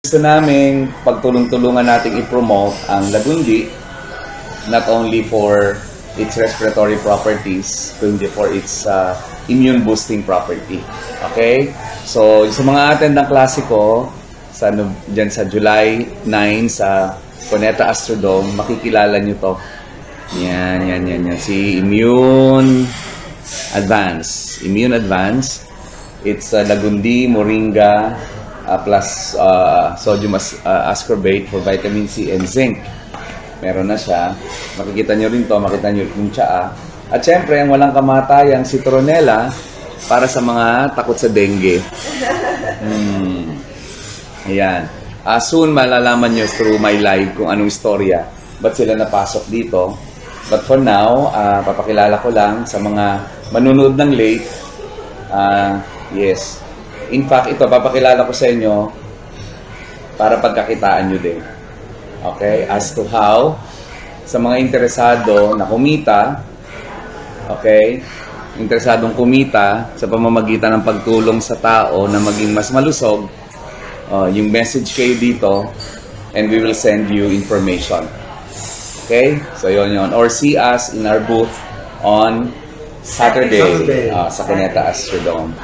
Gusto namin pagtulong-tulungan nating i-promote ang Lagundi, not only for its respiratory properties, kundi for its immune boosting property. Okay? So, sa mga attend ng klase ko, dyan sa July 9 sa Cuneta Astrodome, makikilala nyo to. Yan. Si Immune Advance. Immune Advance. It's Lagundi, Moringa, plus sodium ascorbate for vitamin C and zinc. Meron na siya. Makikita nyo rin to, makita nyo yung tsaa. At syempre, ang walang kamatayang citronella para sa mga takot sa dengue. Ayan. Soon, malalaman nyo through my live kung anong istorya. Ba't sila napasok dito? But for now, papakilala ko lang sa mga manunood ng late. Yes. In fact, ito, papakilala ko sa inyo para pagkakitaan nyo din. Okay? As to how, sa mga interesado na kumita, okay? Interesadong kumita sa pamamagitan ng pagtulong sa tao na maging mas malusog, yung message kayo dito and we will send you information. Okay? So, yun. Or see us in our booth on Saturday. Sa Cuneta Astrodome.